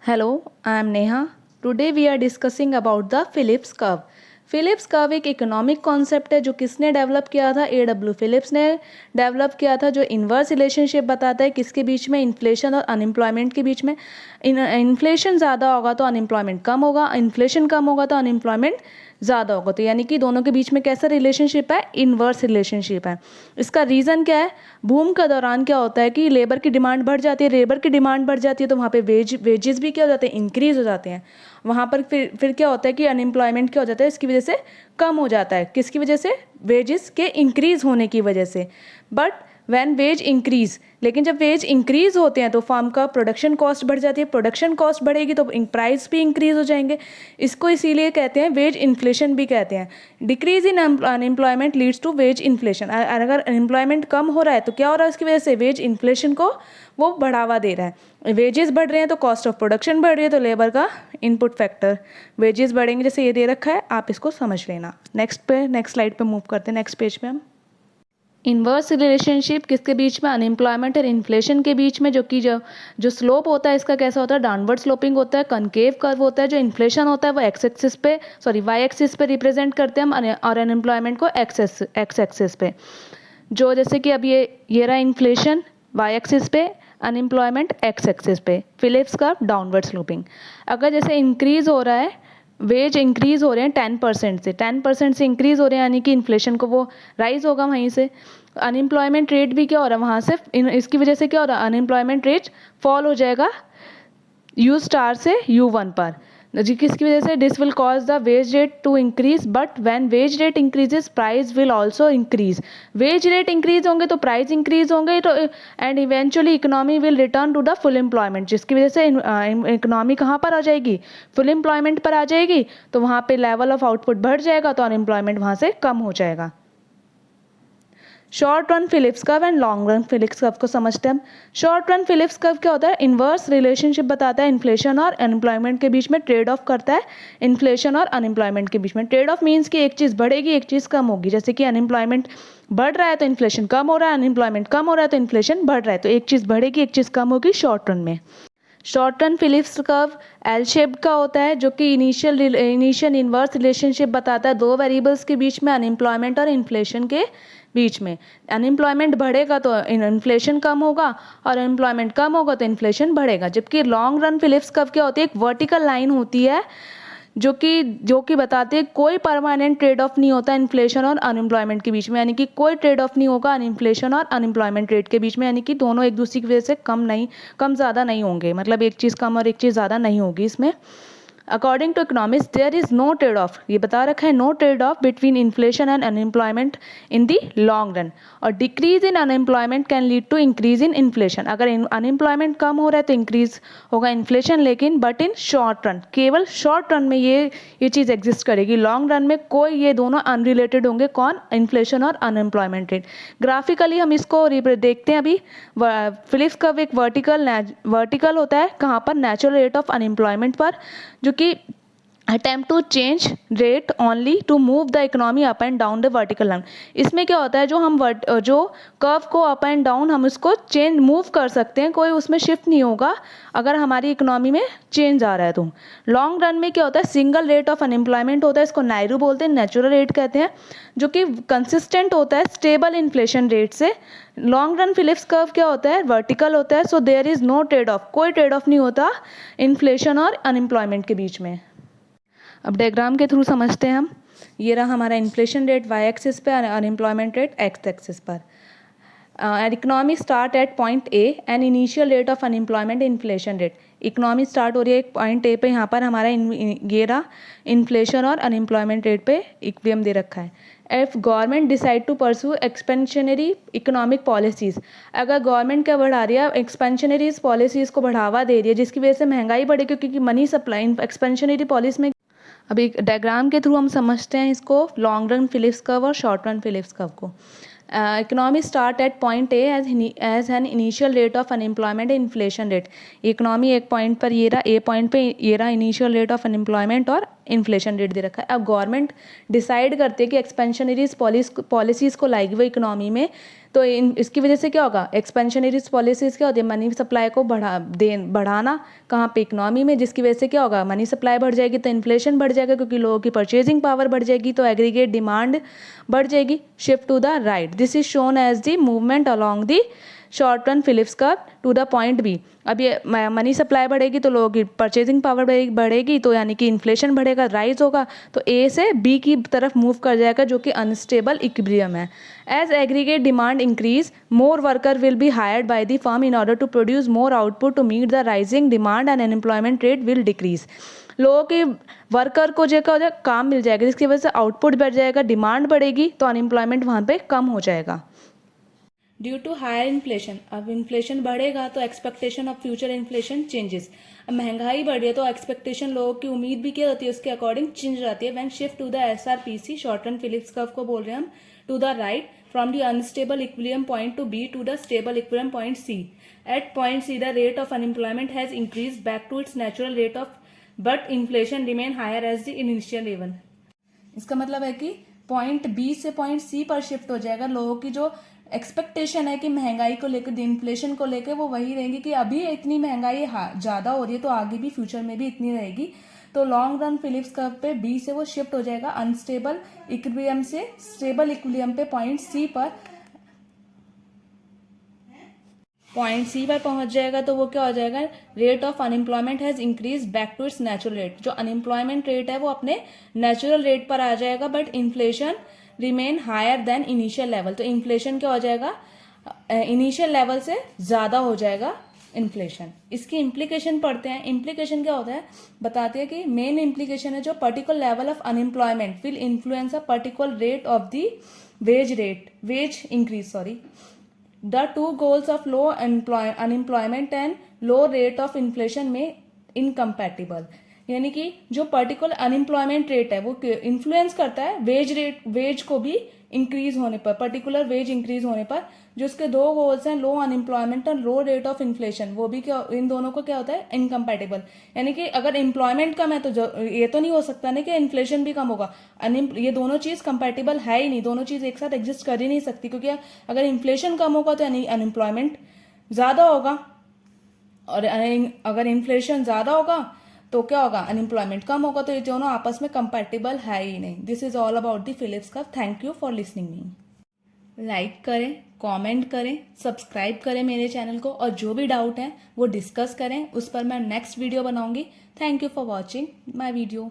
Hello, I am Neha. Today we are discussing about the Phillips curve. Phillips curve एक economic concept है जो किसने develop किया था, A.W. फिलिप्स ने डेवलप किया था, जो इन्वर्स रिलेशनशिप बताता है किसके बीच में, इन्फ्लेशन और अनएम्प्लॉयमेंट के बीच में। इन्फ्लेशन ज़्यादा होगा तो अनएम्प्लॉयमेंट कम होगा, इन्फ्लेशन कम होगा तो अनएम्प्लॉयमेंट ज़्यादा होगा। तो यानी कि दोनों के बीच में कैसा रिलेशनशिप है, इन्वर्स रिलेशनशिप है। इसका रीज़न क्या है, बूम के दौरान क्या होता है कि लेबर की डिमांड बढ़ जाती है, लेबर की डिमांड बढ़ जाती है तो वहाँ पे वेजेस भी क्या हो जाते हैं, इंक्रीज़ हो जाते हैं। वहाँ पर फिर क्या होता है कि अनएम्प्लॉयमेंट क्या हो जाता है, इसकी वजह से कम हो जाता है। किसकी वजह से, वेजेस के इंक्रीज़ होने की वजह से। बट व्हेन वेज इंक्रीज़, लेकिन जब वेज इंक्रीज़ होते हैं तो फार्म का प्रोडक्शन कॉस्ट बढ़ जाती है, प्रोडक्शन कॉस्ट बढ़ेगी तो प्राइस भी इंक्रीज़ हो जाएंगे। इसको इसीलिए कहते हैं वेज इन्फ्लेशन भी कहते हैं। Decrease in unemployment leads to wage inflation. अगर अनएम्प्लॉयमेंट कम हो रहा है तो क्या हो रहा है, उसकी वजह से वेज इन्फ्लेशन को वो बढ़ावा दे रहा है। वेजेस बढ़ रहे हैं तो कॉस्ट ऑफ प्रोडक्शन बढ़ रही है, तो लेबर का इनपुट फैक्टर वेजेस बढ़ेंगे, जैसे ये दे रखा है, आप इसको समझ लेना। नेक्स्ट स्लाइड पे मूव करते हैं, नेक्स्ट पेज पे हम। इन्वर्स रिलेशनशिप किसके बीच में, अनएम्प्लॉयमेंट और इन्फ्लेशन के बीच में, जो स्लोप होता है इसका कैसा होता है, डाउनवर्ड स्लोपिंग होता है, कनकेव कर्व होता है। जो इन्फ्लेशन होता है वो वाई एक्सिस पे रिप्रेजेंट करते हैं हम, और अनएम्प्लॉयमेंट को एक्स एक्सिस पे। जो जैसे कि अब ये रहा इन्फ्लेशन वाई एक्सिस पे, अनएम्प्लॉयमेंट एक्स एक्सिस पे, फिलिप्स कर्व डाउनवर्ड स्लोपिंग। अगर जैसे इंक्रीज हो रहा है, वेज इंक्रीज हो रहे हैं 10% से इंक्रीज हो रहे हैं, यानी कि इन्फ्लेशन को वो राइज होगा वहीं से। अनएम्प्लॉयमेंट रेट भी क्या हो रहा है वहाँ से, इसकी वजह से क्या हो रहा है, अनएम्प्लॉयमेंट रेट फॉल हो जाएगा U* से U1 पर। जी किसकी वजह से, this will cause the wage rate to increase, but when wage rate increases price will also increase. Wage rate increase होंगे तो प्राइस इंक्रीज होंगे, तो and eventually economy will return to the full employment, जिसकी वजह से economy कहाँ पर आ जाएगी, फुल एम्प्लॉयमेंट पर आ जाएगी। तो वहाँ पे लेवल ऑफ आउटपुट बढ़ जाएगा तो अनएम्प्लॉयमेंट वहाँ से कम हो जाएगा। Short run Phillips curve and long run Phillips curve को समझते हैं हम। शॉर्ट रन फिलिप्स कर्व क्या होता है, इन्वर्स रिलेशनशिप बताता है इन्फ्लेशन और अनएम्प्लॉयमेंट के बीच में, ट्रेड ऑफ करता है इन्फ्लेशन और अनएम्प्लॉयमेंट के बीच में। ट्रेड ऑफ मीन्स कि एक चीज़ बढ़ेगी एक चीज़ कम होगी, जैसे कि अनएम्प्लॉयमेंट बढ़ रहा है तो इन्फ्लेशन कम हो रहा है, अनएम्प्लॉयमेंट कम हो रहा है तो इन्फ्लेशन बढ़ रहा है, तो एक चीज़ बढ़ेगी एक चीज़ कम होगी शॉर्ट रन में। Short run Phillips curve L shape का होता है, जो कि इनिशियल इन्वर्स रिलेशनशिप बताता है दो वेरिएबल्स के बीच में, अनएम्प्लॉयमेंट और इन्फ्लेशन के बीच में। अनएम्प्लॉयमेंट बढ़ेगा तो इन्फ्लेशन कम होगा, और अनएम्प्लॉयमेंट कम होगा तो इन्फ्लेशन बढ़ेगा। जबकि लॉन्ग रन फिलिप्स कर्व क्या होती है, एक वर्टिकल लाइन होती है जो कि बताते हैं कोई परमानेंट ट्रेड ऑफ नहीं होता इन्फ्लेशन और अनएम्प्लॉयमेंट के बीच में, यानी कि कोई ट्रेड ऑफ नहीं होगा इन्फ्लेशन और अनएम्प्लॉयमेंट रेट के बीच में, यानी कि दोनों एक दूसरे की वजह से कम ज़्यादा नहीं होंगे, मतलब एक चीज़ कम और एक चीज़ ज़्यादा नहीं होगी इसमें। According to economics there is no trade off, ये बता रखा है, no trade off between inflation and unemployment in the long run, और decrease in unemployment can lead to increase in inflation. अगर अनएम्प्लॉयमेंट कम हो रहा है तो इंक्रीज होगा इन्फ्लेशन, लेकिन बट इन शॉर्ट रन, केवल शॉर्ट रन में ये चीज़ एग्जिस्ट करेगी। लॉन्ग रन में ये दोनों अनरिलेटेड होंगे, कौन, इन्फ्लेशन और अनएम्प्लॉयमेंट रेट। ग्राफिकली हम इसको देखते हैं अभी। फिलिप्स कर्व एक वर्टिकल होता है, कहाँ पर, नेचुरल रेट ऑफ अनएम्प्लॉयमेंट पर, जो कि attempt to change rate only to move the economy up and down the vertical line। इसमें क्या होता है, जो कर्व को अप एंड डाउन हम इसको मूव कर सकते हैं, कोई उसमें शिफ्ट नहीं होगा अगर हमारी इकोनॉमी में चेंज आ रहा है तो। लॉन्ग रन में क्या होता है, सिंगल रेट ऑफ अनएम्प्लॉयमेंट होता है, इसको नायरू बोलते हैं, नेचुरल रेट कहते हैं, जो कि कंसिस्टेंट होता है स्टेबल इन्फ्लेशन रेट से। लॉन्ग रन फिलिप्स कर्व क्या होता है, वर्टिकल होता है, so there is no trade off, कोई ट्रेड ऑफ नहीं होता इन्फ्लेशन और अनएम्प्लॉयमेंट के बीच में। अब डायग्राम के थ्रू समझते हैं हम। ये रहा हमारा इन्फ्लेशन रेट वाई एक्सिस पे, अनएम्प्लॉयमेंट रेट एक्स एक्सिस पर। Economy start at point A and initial rate of unemployment inflation rate. Economy start हो रही है एक पॉइंट ए पे, यहाँ पर हमारा ये रहा इन्फ्लेशन और अनएम्प्लॉयमेंट रेट पे इक्विलिब्रियम दे रखा है। If government decide to pursue expansionary economic policies, अगर गवर्नमेंट क्या बढ़ा रही है, एक्सपेंशनरीज पॉलिसीज़ को बढ़ावा दे रही है, जिसकी वजह से महंगाई बढ़ेगी, क्योंकि मनी सप्लाई एक्सपेंशनरी पॉलिसी में। अभी डायग्राम के थ्रू हम समझते हैं इसको, लॉन्ग रन फिलिप्स कर्व और शॉर्ट रन फिलिप्स कर्व को। Economy start at point A as an initial rate of unemployment inflation rate. Economy एक पॉइंट पर ये रहा, ए पॉइंट पे ये रहा इनिशियल रेट ऑफ अनएम्प्लॉयमेंट और इन्फ्लेशन रेट दे रखा है। अब गवर्नमेंट डिसाइड करती है कि एक्सपेंशनरीज पॉलिसीज़ को लाएगी वो इकोनॉमी में, तो इसकी वजह से क्या होगा, एक्सपेंशनरी पॉलिसीज़ क्या होती है, मनी सप्लाई को बढ़ाना कहाँ पे, इकोनॉमी में, जिसकी वजह से क्या होगा, मनी सप्लाई बढ़ जाएगी तो इन्फ्लेशन बढ़ जाएगा, क्योंकि लोगों की परचेजिंग पावर बढ़ जाएगी तो एग्रीगेट डिमांड बढ़ जाएगी। Shift to the right, this is shown as the movement along the short run Phillips curve to the point B. अब ये मनी सप्लाई बढ़ेगी तो लोगों की परचेजिंग पावर बढ़ेगी, तो यानी कि इन्फ्लेशन बढ़ेगा, राइज होगा, तो ए से बी की तरफ मूव कर जाएगा, जो कि अनस्टेबल इक्विलिब्रियम है। As aggregate demand increase, more worker will be hired by the firm in order to produce more output to meet the rising demand and unemployment rate will decrease. लोगों के worker को जो काम मिल जाएगा, जिसकी वजह से आउटपुट बढ़ जाएगा, डिमांड बढ़ेगी, तो अनएम्प्लॉयमेंट वहाँ पे कम हो जाएगा। ड्यू टू हायर इन्फ्लेशन, अब इन्फ्लेशन बढ़ेगा तो expectation of future inflation changes. अब महंगाई बढ़ रही है तो एक्सपेक्टेशन, लोगों की उम्मीद भी क्या होती है, उसके अकॉर्डिंग चेंज जाती है। When shift to the SRPC, short run Phillips curve को बोल रहे हैं हम, to the right from the unstable equilibrium point to B to the stable equilibrium point C। At point C the rate of unemployment has increase back to its natural rate of, but inflation remain higher as the initial level. इसका मतलब है कि point B से point C पर shift हो जाएगा। लोगों की जो एक्सपेक्टेशन है कि महंगाई को लेकर, इन्फ्लेशन को लेकर, वो वही रहेगी कि अभी इतनी महंगाई ज़्यादा हो रही है तो आगे भी फ्यूचर में भी इतनी रहेगी। तो लॉन्ग रन फिलिप्स कर्व पे बी से वो शिफ्ट हो जाएगा अनस्टेबल इक्विलिब्रियम से स्टेबल इक्विलिब्रियम पे पॉइंट सी पर। पॉइंट सी पर पहुंच जाएगा तो वो क्या हो जाएगा, rate of unemployment has increase back to its natural rate. जो अनएम्प्लॉयमेंट रेट है वो अपने नेचुरल रेट पर आ जाएगा, but inflation remain higher than initial level. तो इन्फ्लेशन क्या हो जाएगा, इनिशियल लेवल से ज़्यादा हो जाएगा इन्फ्लेशन। इसकी इम्प्लीकेशन पढ़ते हैं। इम्प्लीकेशन क्या होता है बताते हैं कि मेन इम्प्लीकेशन है जो particular level of unemployment will influence a particular rate of the ways increase, sorry. The two goals of low unemployment and low rate of inflation में इनकम्पैटिबल। यानी कि जो पर्टिकुलर अनएम्प्लॉयमेंट रेट है वो influence करता है वेज को भी इंक्रीज होने पर, पर्टिकुलर वेज इंक्रीज होने पर। जो उसके दो गोल्स हैं, लो अनएम्प्लॉयमेंट और लो रेट ऑफ इन्फ्लेशन, वो भी क्या, इन दोनों को क्या होता है, इनकम्पैटिबल। यानी कि अगर एम्प्लॉयमेंट कम है तो ये तो नहीं हो सकता ना कि इन्फ्लेशन भी कम होगा। ये दोनों चीज कंपैटिबल है ही नहीं, दोनों चीज एक साथ एग्जिस्ट कर ही नहीं सकती, क्योंकि अगर इन्फ्लेशन कम होगा तो अनएम्प्लॉयमेंट ज्यादा होगा, और अगर इन्फ्लेशन ज्यादा होगा तो क्या होगा, अनएम्प्लॉयमेंट कम होगा। तो ये दोनों आपस में कंपैटिबल है ही नहीं। This is all about the Phillips curve. Thank you for listening me. Like करें, कमेंट करें, सब्सक्राइब करें मेरे चैनल को, और जो भी डाउट है वो डिस्कस करें, उस पर मैं नेक्स्ट वीडियो बनाऊंगी। Thank you for watching my video.